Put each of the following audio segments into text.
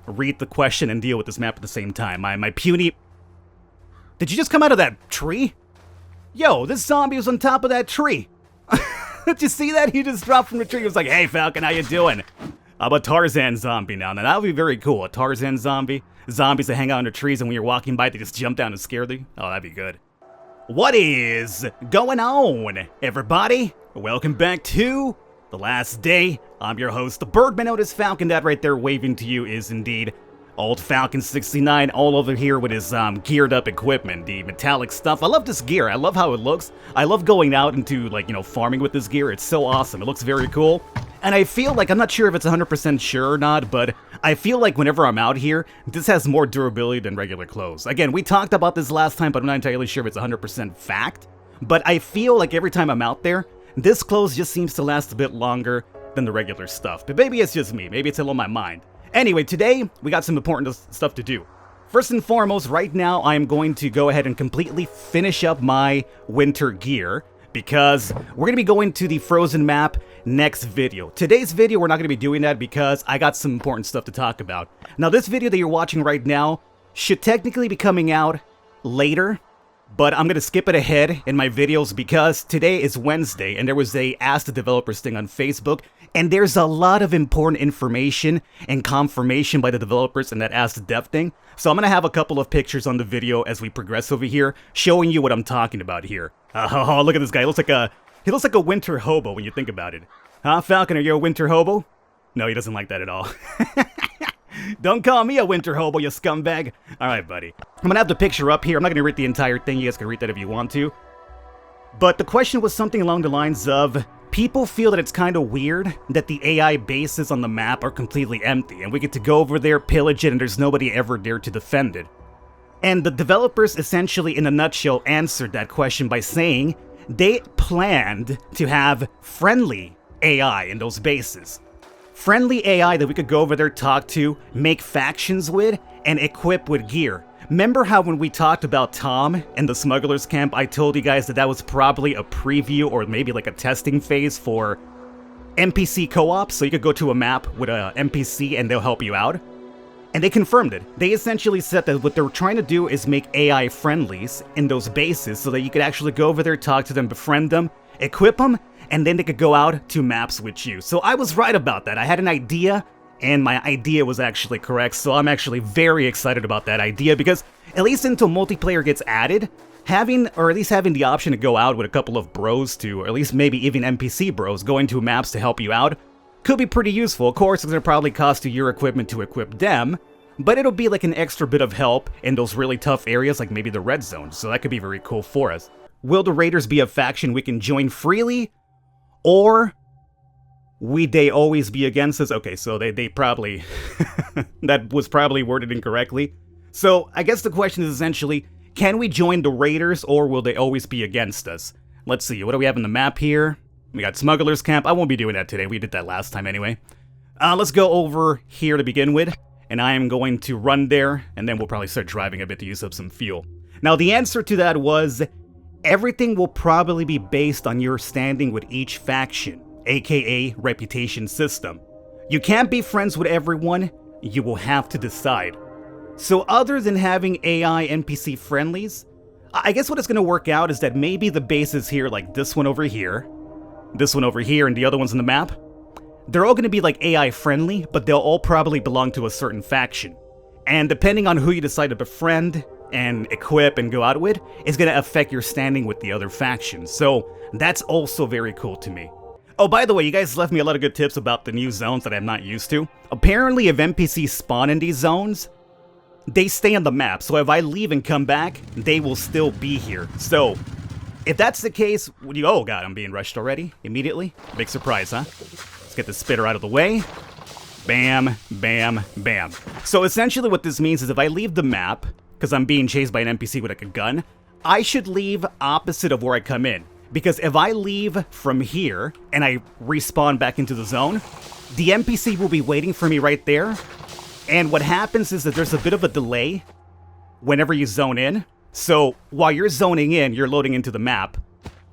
read the question and deal with this map at the same time. My puny... Did you just come out of that tree? Yo, this zombie was on top of that tree. Did you see that? He just dropped from the tree. He was like, hey, Falcon, how you doing? I'm a Tarzan zombie now. Now, that would be very cool. A Tarzan zombie. Zombies that hang out under trees, and when you're walking by, they just jump down and scare you. Oh, that'd be good. What is going on, everybody? Welcome back to The Last Day. I'm your host, the Birdman. Notice Falcon. That right there waving to you is indeed old Falcon 69 all over here with his geared up equipment, the metallic stuff. I love this gear. I love how it looks. I love going out into, like, farming with this gear. It's so awesome. It looks very cool. And I feel like, I'm not sure if it's 100% sure or not, but I feel like whenever I'm out here, this has more durability than regular clothes. Again, we talked about this last time, but I'm not entirely sure if it's 100% fact. But I feel like every time I'm out there, this clothes just seems to last a bit longer than the regular stuff. But maybe it's just me. Maybe it's all on my mind. Anyway, today, we got some important stuff to do. First and foremost, right now, I am going to go ahead and completely finish up my winter gear, because we're going to be going to the Frozen map next video. Today's video, we're not going to be doing that because I got some important stuff to talk about. Now, this video that you're watching right now should technically be coming out later, but I'm going to skip it ahead in my videos because today is Wednesday, and there was a Ask the Developers thing on Facebook, and there's a lot of important information and confirmation by the developers in that Ask the Dev thing. So I'm going to have a couple of pictures on the video as we progress over here, showing you what I'm talking about here. Oh, look at this guy. He looks like a winter hobo when you think about it. Huh, Falcon, are you a winter hobo? No, he doesn't like that at all. Don't call me a winter hobo, you scumbag. Alright, buddy. I'm gonna have the picture up here. I'm not gonna read the entire thing. You guys can read that if you want to. But the question was something along the lines of, people feel that it's kind of weird that the AI bases on the map are completely empty, and we get to go over there, pillage it, and there's nobody ever there to defend it. And the developers essentially, in a nutshell, answered that question by saying they planned to have friendly AI in those bases. Friendly AI that we could go over there, talk to, make factions with, and equip with gear. Remember how when we talked about Tom and the smugglers camp, I told you guys that that was probably a preview or maybe like a testing phase for NPC co-op, so you could go to a map with a NPC and they'll help you out? And they confirmed it. They essentially said that what they're trying to do is make AI friendlies in those bases so that you could actually go over there, talk to them, befriend them, equip them, and then they could go out to maps with you. So I was right about that. I had an idea, and my idea was actually correct, so I'm actually very excited about that idea, because at least until multiplayer gets added, having the option to go out with a couple of bros to, or at least maybe even NPC bros, going to maps to help you out, could be pretty useful. Of course, it's going to probably cost you your equipment to equip them, but it'll be like an extra bit of help in those really tough areas, like maybe the red zone, so that could be very cool for us. Will the Raiders be a faction we can join freely? Or would they always be against us? Okay, so they probably... that was probably worded incorrectly. So, I guess the question is essentially, can we join the Raiders, or will they always be against us? Let's see, what do we have on the map here? We got Smugglers Camp. I won't be doing that today. We did that last time anyway. Let's go over here to begin with, and I am going to run there, and then we'll probably start driving a bit to use up some fuel. Now, the answer to that was, everything will probably be based on your standing with each faction, aka reputation system. You can't be friends with everyone, you will have to decide. So other than having AI NPC friendlies, I guess what it's going to work out is that maybe the bases here, like this one over here, and the other ones on the map, they're all going to be like AI friendly, but they'll all probably belong to a certain faction. And depending on who you decide to befriend and equip and go out with, is going to affect your standing with the other factions. So that's also very cool to me. Oh, by the way, you guys left me a lot of good tips about the new zones that I'm not used to. Apparently, if NPCs spawn in these zones, they stay on the map. So if I leave and come back, they will still be here. So if that's the case, oh god, I'm being rushed already, immediately. Big surprise, huh? Let's get the spitter out of the way. Bam, bam, bam. So essentially what this means is if I leave the map, because I'm being chased by an NPC with like a gun, I should leave opposite of where I come in. Because if I leave from here, and I respawn back into the zone, the NPC will be waiting for me right there, and what happens is that there's a bit of a delay whenever you zone in. So while you're zoning in, you're loading into the map,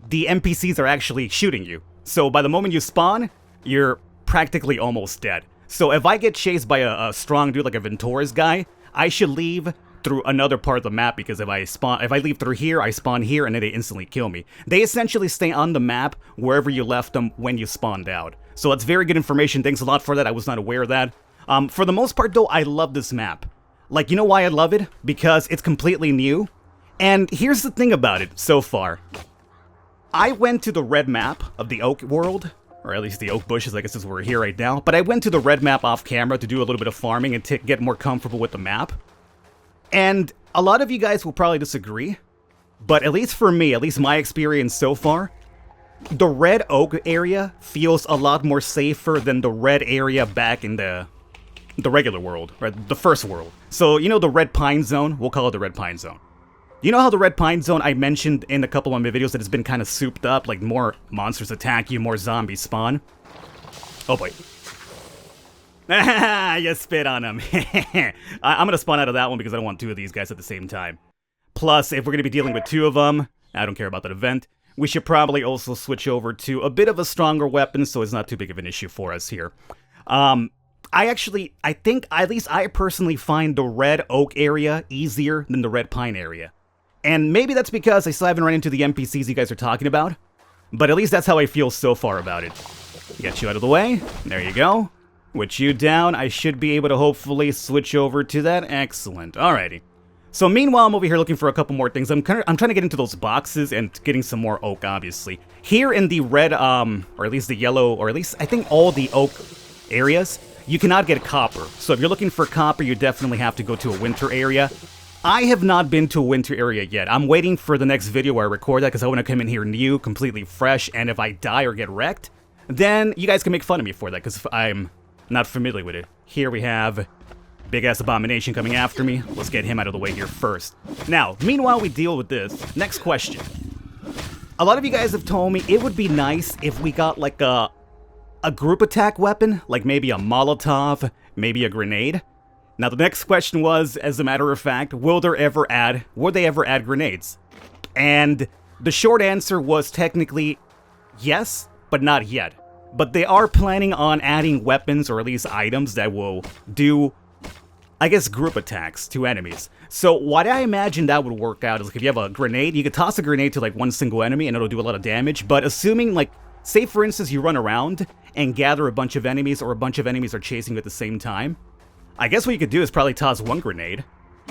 the NPCs are actually shooting you. So by the moment you spawn, you're practically almost dead. So if I get chased by a strong dude like a Ventura's guy, I should leave through another part of the map, because if I leave through here, I spawn here, and then they instantly kill me. They essentially stay on the map wherever you left them when you spawned out. So that's very good information. Thanks a lot for that. I was not aware of that. For the most part, though, I love this map. Like, you know why I love it? Because it's completely new. And here's the thing about it so far. I went to the red map of the oak world, or at least the oak bushes, I guess is where we're here right now. But I went to the red map off camera to do a little bit of farming and to get more comfortable with the map. And a lot of you guys will probably disagree, but at least for me, at least my experience so far, the red oak area feels a lot more safer than the red area back in the regular world, right? The first world. So, you know the red pine zone? We'll call it the red pine zone. You know how the red pine zone, I mentioned in a couple of my videos that it's been kind of souped up, like more monsters attack you, more zombies spawn? Oh boy. You spit on him. I'm gonna spawn out of that one because I don't want two of these guys at the same time. Plus, if we're gonna be dealing with two of them, I don't care about that event, we should probably also switch over to a bit of a stronger weapon so it's not too big of an issue for us here. I think, at least I personally find the red oak area easier than the red pine area. And maybe that's because I still haven't run into the NPCs you guys are talking about, but at least that's how I feel so far about it. Get you out of the way. There you go. With you down, I should be able to hopefully switch over to that. Excellent. Alrighty. So meanwhile, I'm over here looking for a couple more things. I'm trying to get into those boxes and getting some more oak, obviously. Here in the red, or at least the yellow, or at least I think all the oak areas, you cannot get copper. So if you're looking for copper, you definitely have to go to a winter area. I have not been to a winter area yet. I'm waiting for the next video where I record that because I want to come in here new, completely fresh, and if I die or get wrecked, then you guys can make fun of me for that because I'm not familiar with it. Here we have big-ass abomination coming after me. Let's get him out of the way here first. Now, meanwhile we deal with this, next question. A lot of you guys have told me it would be nice if we got like a group attack weapon, like maybe a Molotov, maybe a grenade. Now the next question was, as a matter of fact, will they ever add grenades? And the short answer was technically yes, but not yet. But they are planning on adding weapons, or at least items, that will do, I guess, group attacks to enemies. So what I imagine that would work out is like if you have a grenade, you could toss a grenade to like one single enemy and it'll do a lot of damage, but assuming like, say for instance you run around and gather a bunch of enemies, or a bunch of enemies are chasing you at the same time, I guess what you could do is probably toss one grenade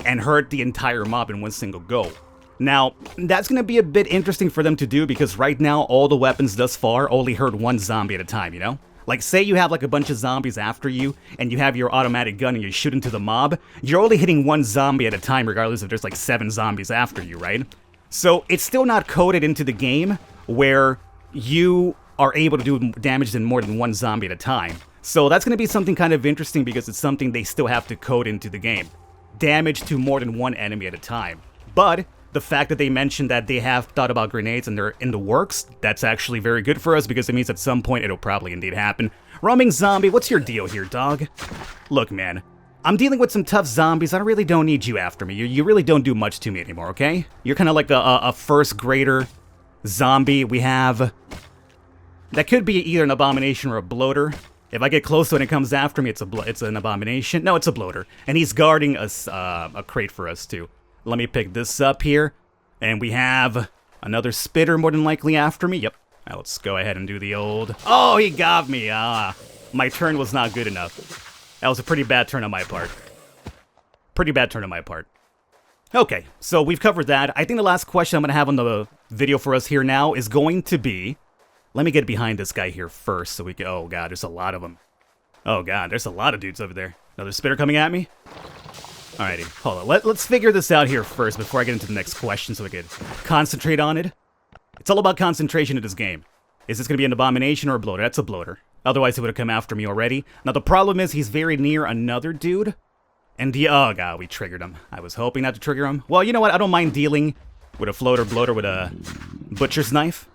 and hurt the entire mob in one single go. Now, that's going to be a bit interesting for them to do because right now all the weapons thus far only hurt one zombie at a time, you know? Like say you have like a bunch of zombies after you and you have your automatic gun and you shoot into the mob, you're only hitting one zombie at a time regardless if there's like 7 zombies after you, right? So it's still not coded into the game where you are able to do damage to more than one zombie at a time. So that's going to be something kind of interesting because it's something they still have to code into the game. Damage to more than one enemy at a time. But the fact that they mentioned that they have thought about grenades and they're in the works, that's actually very good for us because it means at some point it'll probably indeed happen. Roaming zombie, what's your deal here, dog? Look, man, I'm dealing with some tough zombies. I really don't need you after me. You really don't do much to me anymore, okay? You're kind of like a first grader zombie. We have... that could be either an abomination or a bloater. If I get close to it and it comes after me, it's an abomination. No, it's a bloater. And he's guarding us, a crate for us, too. Let me pick this up here. And we have another spitter more than likely after me. Yep. Now let's go ahead and do the old... oh, he got me! My turn was not good enough. That was a pretty bad turn on my part. Okay, so we've covered that. I think the last question I'm going to have on the video for us here now is going to be... let me get behind this guy here first so we can... oh god, there's a lot of them. Oh god, there's a lot of dudes over there. Another spitter coming at me? Alrighty, hold on. Let's figure this out here first before I get into the next question so we can concentrate on it. It's all about concentration in this game. Is this going to be an abomination or a bloater? That's a bloater. Otherwise, he would have come after me already. Now, the problem is he's very near another dude. And the... oh god, we triggered him. I was hoping not to trigger him. Well, you know what? I don't mind dealing with a floater bloater with a butcher's knife.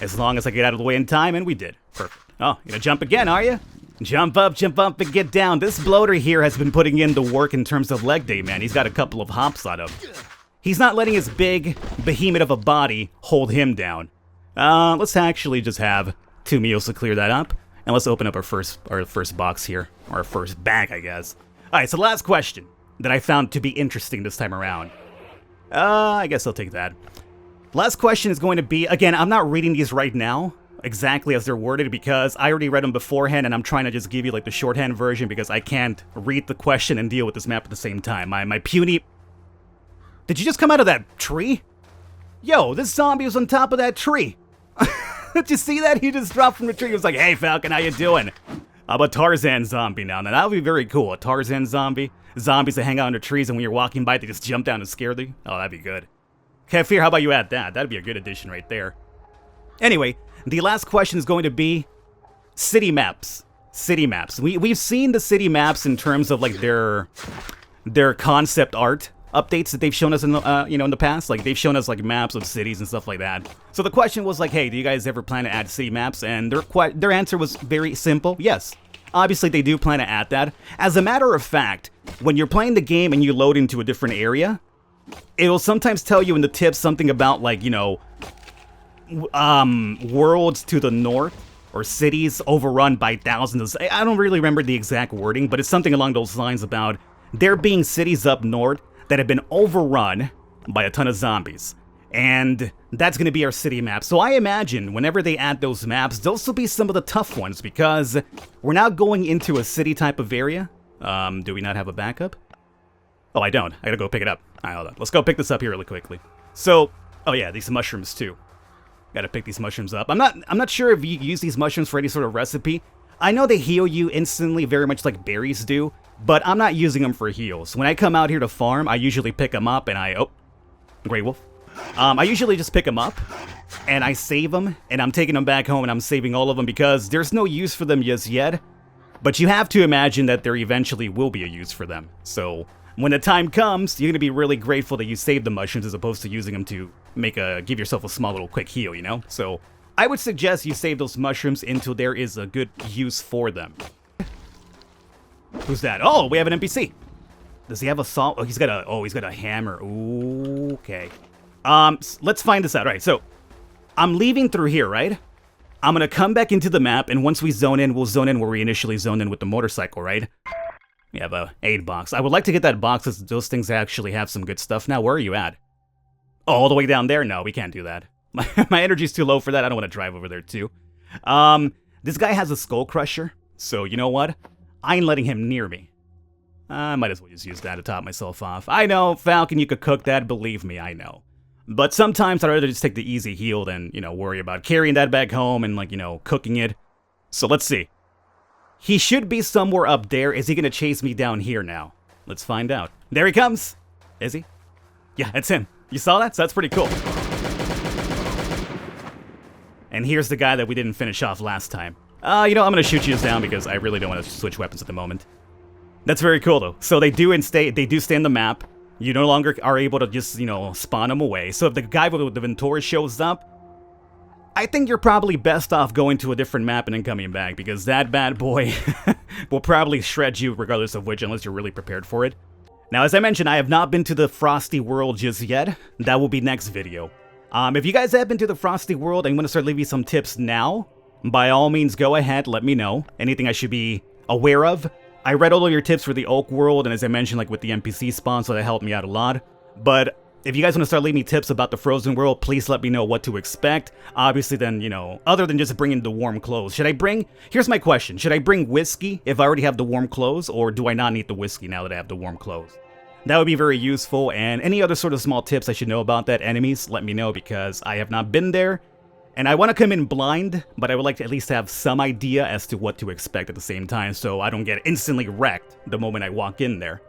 As long as I get out of the way in time, and we did. Perfect. Oh, you gonna jump again, are you? Jump up, and get down. This bloater here has been putting in the work in terms of leg day, man. He's got a couple of hops on him. He's not letting his big behemoth of a body hold him down. Let's actually just have 2 meals to clear that up. And let's open up our first box here, or our first bag, I guess. All right, so last question that I found to be interesting this time around. I guess I'll take that. Last question is going to be, again, I'm not reading these right now exactly as they're worded because I already read them beforehand and I'm trying to just give you like the shorthand version because I can't read the question and deal with this map at the same time. My puny... Did you just come out of that tree? Yo, this zombie was on top of that tree. Did you see that? He just dropped from the tree. He was like, hey, Falcon, how you doing? I'm a Tarzan zombie now. Now, that would be very cool. A Tarzan zombie. Zombies that hang out under trees and when you're walking by, they just jump down and scare you. Oh, that'd be good. Kefir, how about you add that? That'd be a good addition right there. Anyway, the last question is going to be city maps. City maps. We've seen the city maps in terms of like their concept art updates that they've shown us in the in the past. Like they've shown us like maps of cities and stuff like that. So the question was like, hey, do you guys ever plan to add city maps? And their answer was very simple. Yes. Obviously, they do plan to add that. As a matter of fact, when you're playing the game and you load into a different area, it'll sometimes tell you in the tips something about like, worlds to the north or cities overrun by thousands. I don't really remember the exact wording, but it's something along those lines about there being cities up north that have been overrun by a ton of zombies. And that's going to be our city map. So I imagine whenever they add those maps, those will be some of the tough ones because we're now going into a city type of area. Do we not have a backup? Oh, I don't. I gotta go pick it up. All right, hold on. Let's go pick this up here really quickly. So, oh yeah, these mushrooms too. Gotta pick these mushrooms up. I'm not sure if you use these mushrooms for any sort of recipe. I know they heal you instantly, very much like berries do, but I'm not using them for heals. When I come out here to farm, I usually pick them up and oh, Grey Wolf. I usually just pick them up and I save them and I'm taking them back home and I'm saving all of them because there's no use for them just yet. But you have to imagine that there eventually will be a use for them. So when the time comes, you're going to be really grateful that you saved the mushrooms as opposed to using them to give yourself a small little quick heal, So I would suggest you save those mushrooms until there is a good use for them. Who's that? Oh, we have an NPC. Does he have a saw? Oh, he's got a hammer. Ooh, okay. Let's find this out. All right, so I'm leaving through here, right? I'm going to come back into the map, and once we zone in, we'll zone in where we initially zoned in with the motorcycle, right? We have a aid box. I would like to get that box as those things actually have some good stuff. Now, where are you at? Oh, all the way down there? No, we can't do that. My energy's too low for that. I don't want to drive over there, too. This guy has a skull crusher, so you know what? I ain't letting him near me. I might as well just use that to top myself off. I know, Falcon, you could cook that. Believe me, I know. But sometimes I'd rather just take the easy heal than, worry about carrying that back home and, cooking it. So let's see. He should be somewhere up there. Is he going to chase me down here now? Let's find out. There he comes. Is he? Yeah, it's him. You saw that? So that's pretty cool. And here's the guy that we didn't finish off last time. I'm going to shoot you down because I really don't want to switch weapons at the moment. That's very cool, though. So they do stay in the map. You no longer are able to just, spawn them away. So if the guy with the Ventura shows up, I think you're probably best off going to a different map and then coming back, because that bad boy will probably shred you regardless of which, unless you're really prepared for it. Now, as I mentioned, I have not been to the Frosty World just yet. That will be next video. If you guys have been to the Frosty World and you want to start leaving some tips now, by all means, go ahead, let me know. Anything I should be aware of. I read all of your tips for the Oak World, and as I mentioned, with the NPC spawn, so that helped me out a lot. But if you guys want to start leaving me tips about the Frozen World, please let me know what to expect. Obviously, then, other than just bringing the warm clothes. Here's my question. Should I bring whiskey if I already have the warm clothes, or do I not need the whiskey now that I have the warm clothes? That would be very useful, and any other sort of small tips I should know about that enemies, let me know, because I have not been there. And I want to come in blind, but I would like to at least have some idea as to what to expect at the same time, so I don't get instantly wrecked the moment I walk in there.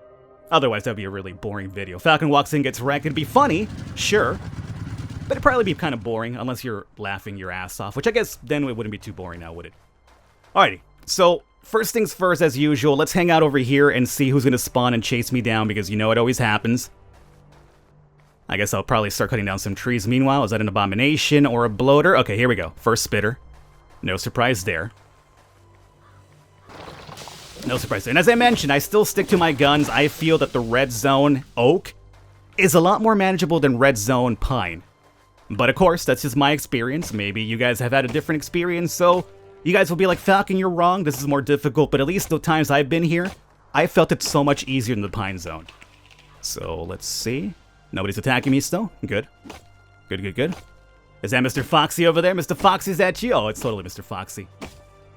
Otherwise, that'd be a really boring video. Falcon walks in, gets wrecked. It'd be funny, sure, but it'd probably be kind of boring unless you're laughing your ass off, which I guess then it wouldn't be too boring now, would it? Alrighty, so first things first, as usual, let's hang out over here and see who's going to spawn and chase me down, because it always happens. I guess I'll probably start cutting down some trees meanwhile. Is that an abomination or a bloater? Okay, here we go. First spitter. No surprise there. No surprise there. And as I mentioned, I still stick to my guns. I feel that the Red Zone Oak is a lot more manageable than Red Zone Pine. But of course, that's just my experience. Maybe you guys have had a different experience, so You guys will be like, Falcon, you're wrong. This is more difficult, but at least the times I've been here, I felt it so much easier than the Pine Zone. So, let's see. Nobody's attacking me still. Good. Good, good, good. Is that Mr. Foxy over there? Mr. Foxy's at you? Oh, it's totally Mr. Foxy.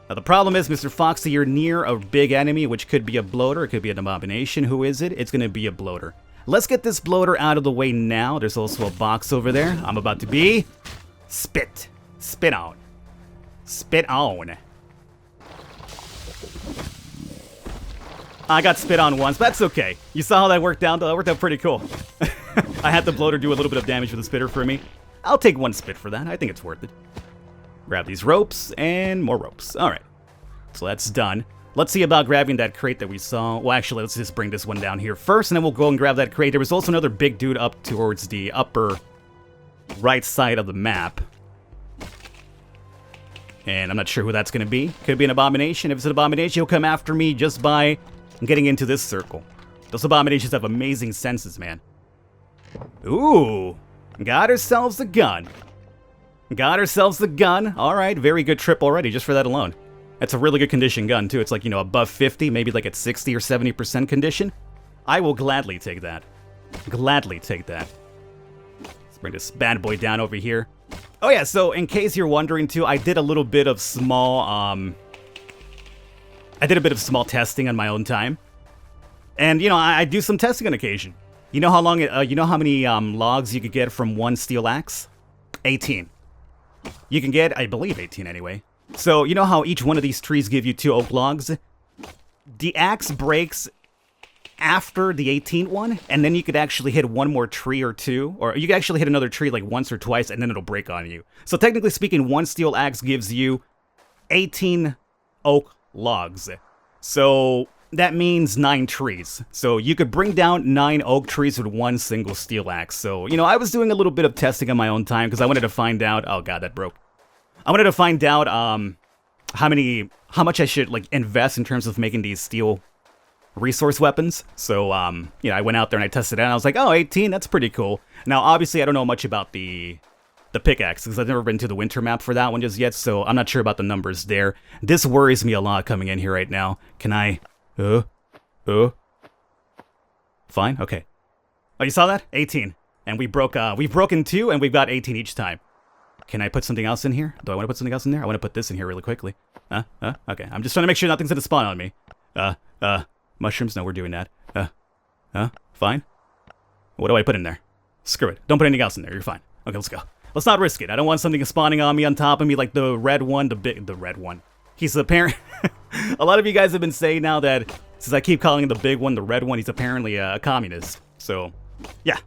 Now, the problem is, Mr. Foxy, you're near a big enemy, which could be a bloater. It could be an abomination. Who is it? It's going to be a bloater. Let's get this bloater out of the way now. There's also a box over there. I'm about to be... Spit. Spit on. Spit on. I got spit on once, but that's okay. You saw how that worked out, though? That worked out pretty cool. I had the bloater do a little bit of damage with the spitter for me. I'll take one spit for that. I think it's worth it. Grab these ropes, and more ropes. Alright. So that's done. Let's see about grabbing that crate that we saw. Well, actually, let's just bring this one down here first, and then we'll go and grab that crate. There was also another big dude up towards the upper right side of the map. And I'm not sure who that's going to be. Could be an abomination. If it's an abomination, he'll come after me just by getting into this circle. Those abominations have amazing senses, man. Ooh. Got ourselves a gun. Got ourselves a gun. Alright, very good trip already, just for that alone. That's a really good condition gun, too. It's like, you know, above 50, maybe like at 60 or 70% condition. I will gladly take that. Gladly take that. Let's bring this bad boy down over here. Oh yeah, so in case you're wondering, too, I did a little bit of small, testing on my own time. And, you know, I do some testing on occasion. You know how long, you know how many logs you could get from one steel axe? 18. You can get, I believe 18 anyway. So, you know how each one of these trees give you 2 oak logs? The axe breaks after the 18th one, and then you could actually hit one more tree or two, or you could actually hit another tree like once or twice, and then it'll break on you. So technically speaking, one steel axe gives you 18 oak logs. So that means 9 trees. So you could bring down 9 oak trees with one single steel axe. So, you know, I was doing a little bit of testing on my own time because I wanted to find out... Oh god, that broke. I wanted to find out how much I should like invest in terms of making these steel resource weapons. So, you know, I went out there and I tested it out and I was like, oh, 18, that's pretty cool. Now, obviously, I don't know much about the pickaxe because I've never been to the winter map for that one just yet, so I'm not sure about the numbers there. This worries me a lot coming in here right now. Can I... Fine, okay. Oh, you saw that? 18. And we've broken 2 and we've got 18 each time. Can I put something else in here? Do I want to put something else in there? I want to put this in here really quickly. Okay. I'm just trying to make sure nothing's gonna spawn on me. Mushrooms? No, we're doing that. Fine. What do I put in there? Screw it. Don't put anything else in there. You're fine. Okay, let's go. Let's not risk it. I don't want something spawning on me on top of me like the red one, the red one. He's apparent. A lot of you guys have been saying now that since I keep calling him the big one, the red one, he's apparently a communist. So, yeah.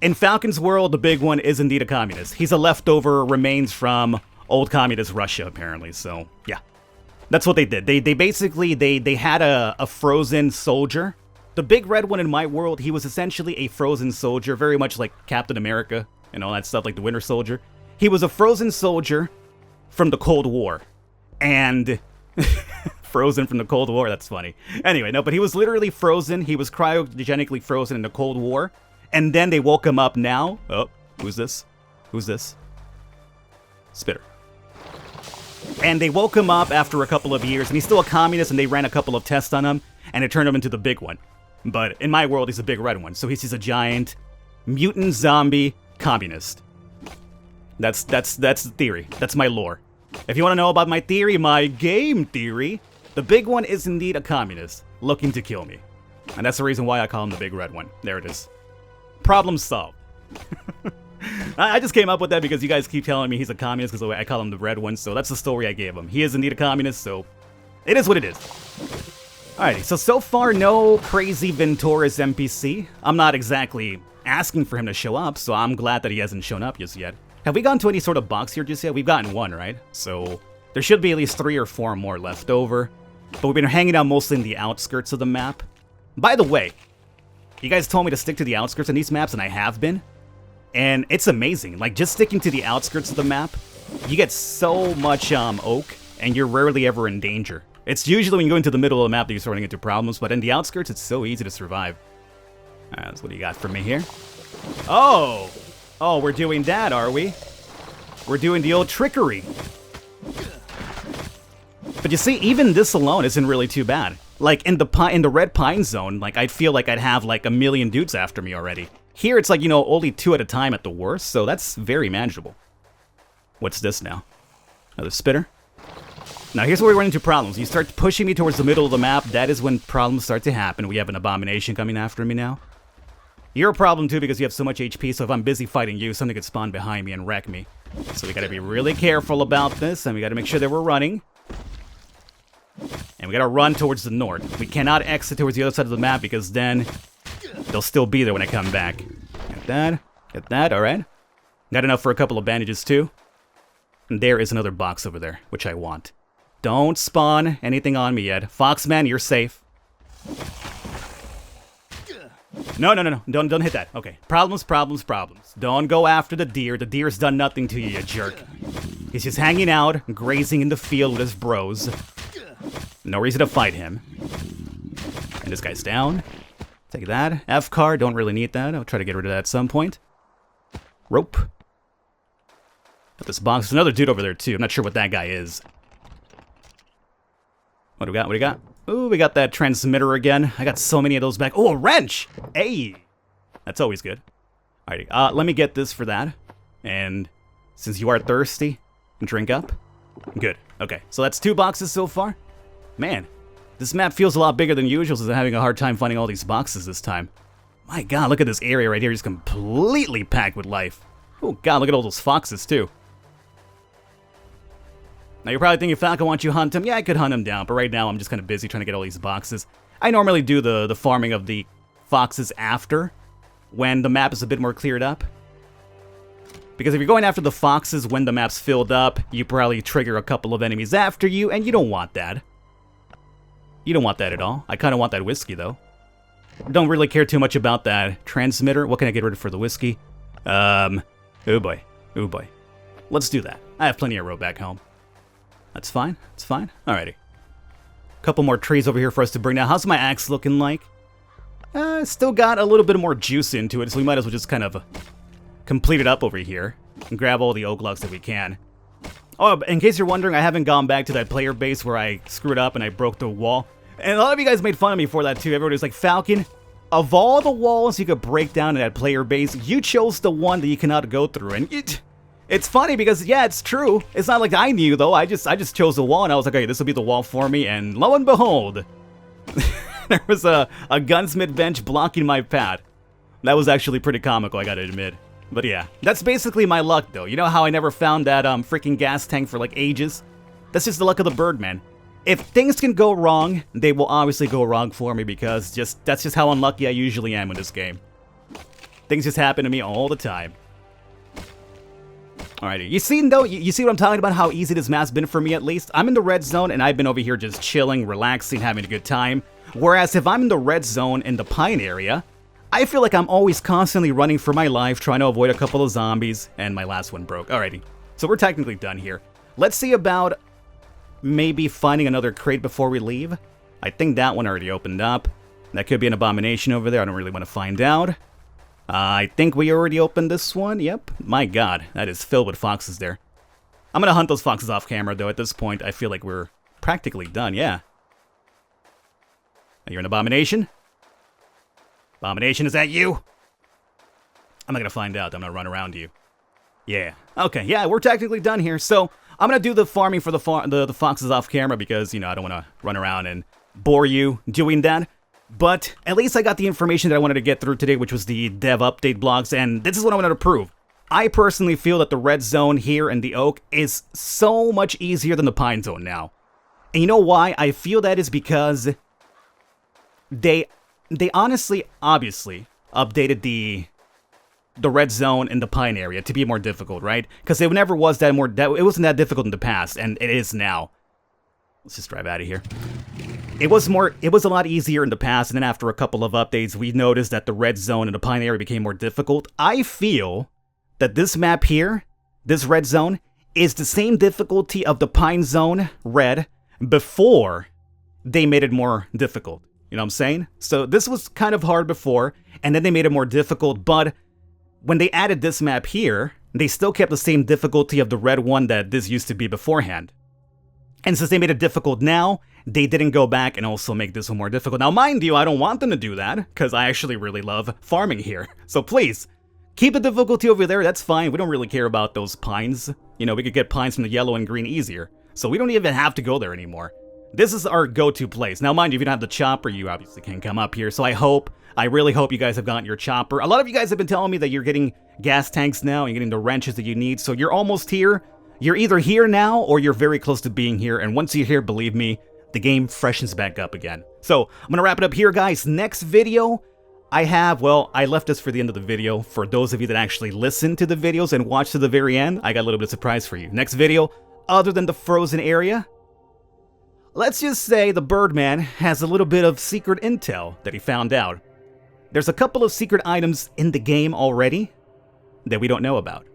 In Falcon's world, the big one is indeed a communist. He's a leftover remains from old communist Russia, apparently. So, yeah. That's what they did. They basically, they had a frozen soldier. The big red one in my world, he was essentially a frozen soldier, very much like Captain America and all that stuff, like the Winter Soldier. He was a frozen soldier from the Cold War. And... frozen from the Cold War, that's funny. Anyway, no, but he was literally frozen. He was cryogenically frozen in the Cold War. And then they woke him up now. Oh, who's this? Who's this? Spitter. And they woke him up after a couple of years, and he's still a communist, and they ran a couple of tests on him, and it turned him into the big one. But in my world, he's a big red one, so he's just a giant mutant zombie communist. That's the theory. That's my lore. If you want to know about my theory, my game theory, the big one is indeed a communist looking to kill me. And that's the reason why I call him the big red one. There it is. Problem solved. I just came up with that because you guys keep telling me he's a communist because I call him the red one, so that's the story I gave him. He is indeed a communist, so it is what it is. Alrighty, so far no crazy Venturas NPC. I'm not exactly asking for him to show up, so I'm glad that he hasn't shown up just yet. Have we gone to any sort of box here just yet? We've gotten 1, right? So there should be at least 3 or 4 more left over. But we've been hanging out mostly in the outskirts of the map. By the way, you guys told me to stick to the outskirts in these maps, and I have been. And it's amazing. Like, just sticking to the outskirts of the map, you get so much oak, and you're rarely ever in danger. It's usually when you go into the middle of the map that you're running into problems, but in the outskirts, it's so easy to survive. That's what do you got for me here? Oh! Oh, we're doing that, are we? We're doing the old trickery. But you see, even this alone isn't really too bad. Like, in the red pine zone, like, I'd feel like I'd have, like, a million dudes after me already. Here, it's like, you know, only 2 at a time at the worst, so that's very manageable. What's this now? Another spitter? Now, here's where we run into problems. You start pushing me towards the middle of the map, that is when problems start to happen. We have an abomination coming after me now. You're a problem, too, because you have so much HP, so if I'm busy fighting you, something could spawn behind me and wreck me. So we gotta be really careful about this, and we gotta make sure that we're running. And we gotta run towards the north. We cannot exit towards the other side of the map because then they'll still be there when I come back. Get that, alright. Got enough for a couple of bandages too. And there is another box over there, which I want. Don't spawn anything on me yet. Foxman, you're safe. No. Don't hit that. Okay. Problems. Don't go after the deer. The deer's done nothing to you, you jerk. He's just hanging out, grazing in the field with his bros. No reason to fight him. And this guy's down. Take that. F car, don't really need that. I'll try to get rid of that at some point. Rope. Got this box. There's another dude over there too. I'm not sure what that guy is. What do we got? What do we got? Ooh, we got that transmitter again. I got so many of those back. Oh, a wrench! Hey! That's always good. Alrighty, let me get this for that. And since you are thirsty, drink up. Good. Okay, so that's 2 boxes so far. Man, this map feels a lot bigger than usual since I'm having a hard time finding all these boxes this time. My god, look at this area right here. It's completely packed with life. Oh god, look at all those foxes too. Now you're probably thinking, Falcon, why don't you hunt him? Yeah, I could hunt him down, but right now I'm just kind of busy trying to get all these boxes. I normally do the farming of the foxes after, when the map is a bit more cleared up. Because if you're going after the foxes when the map's filled up, you probably trigger a couple of enemies after you, and you don't want that. You don't want that at all. I kind of want that whiskey, though. Don't really care too much about that transmitter. What can I get rid of for the whiskey? Oh boy. Let's do that. I have plenty of rope back home. That's fine. Alrighty. Couple more trees over here for us to bring down. How's my axe looking like? Still got a little bit more juice into it, so we might as well just kind of complete it up over here and grab all the oak logs that we can. Oh, in case you're wondering, I haven't gone back to that player base where I screwed up and I broke the wall. And a lot of you guys made fun of me for that too. Everybody was like, Falcon, of all the walls you could break down in that player base, you chose the one that you cannot go through. And it's funny because, yeah, it's true. It's not like I knew, though. I just chose the wall, and I was like, okay, this will be the wall for me. And lo and behold, there was a gunsmith bench blocking my path. That was actually pretty comical, I gotta admit. But yeah, that's basically my luck, though. You know how I never found that freaking gas tank for, like, ages? That's just the luck of the bird, man. If things can go wrong, they will obviously go wrong for me because that's just how unlucky I usually am in this game. Things just happen to me all the time. Alrighty, you see, though, you see what I'm talking about, how easy this map's been for me, at least? I'm in the red zone, and I've been over here just chilling, relaxing, having a good time. Whereas if I'm in the red zone in the pine area, I feel like I'm always constantly running for my life, trying to avoid a couple of zombies, and my last one broke. Alrighty, so we're technically done here. Let's see about maybe finding another crate before we leave. I think that one already opened up. That could be an abomination over there, I don't really want to find out. I think we already opened this one, yep. My god, that is filled with foxes there. I'm gonna hunt those foxes off camera, though. At this point, I feel like we're practically done, yeah. You're an abomination? Abomination, is that you? I'm not gonna find out. I'm gonna run around you. Yeah. Okay, yeah, we're technically done here. So, I'm gonna do the farming for the foxes off camera because, you know, I don't want to run around and bore you doing that. But at least I got the information that I wanted to get through today, which was the dev update blogs, and this is what I wanted to prove. I personally feel that the red zone here in the oak is so much easier than the pine zone now. And you know why? I feel that is because they honestly, obviously, updated the red zone in the pine area to be more difficult, right? Because it never was it wasn't that difficult in the past, and it is now. Let's just drive out of here. It was a lot easier in the past, and then after a couple of updates, we noticed that the red zone in the pine area became more difficult. I feel that this map here, this red zone, is the same difficulty of the pine zone red before they made it more difficult. You know what I'm saying? So this was kind of hard before, and then they made it more difficult, but when they added this map here, they still kept the same difficulty of the red one that this used to be beforehand. And since they made it difficult now, they didn't go back and also make this one more difficult. Now, mind you, I don't want them to do that, because I actually really love farming here. So please, keep the difficulty over there, that's fine. We don't really care about those pines. You know, we could get pines from the yellow and green easier. So we don't even have to go there anymore. This is our go-to place. Now, mind you, if you don't have the chopper, you obviously can't come up here. So I really hope you guys have gotten your chopper. A lot of you guys have been telling me that you're getting gas tanks now, and you're getting the wrenches that you need. So you're almost here. You're either here now, or you're very close to being here. And once you're here, believe me, the game freshens back up again. So I'm going to wrap it up here, guys. Next video, I left this for the end of the video. For those of you that actually listen to the videos and watch to the very end, I got a little bit of surprise for you. Next video, other than the frozen area, let's just say the Birdman has a little bit of secret intel that he found out. There's a couple of secret items in the game already that we don't know about.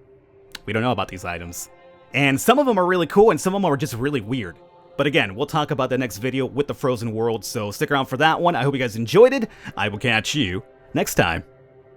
We don't know about these items. And some of them are really cool, and some of them are just really weird. But again, we'll talk about the next video with the frozen world, so stick around for that one. I hope you guys enjoyed it. I will catch you next time.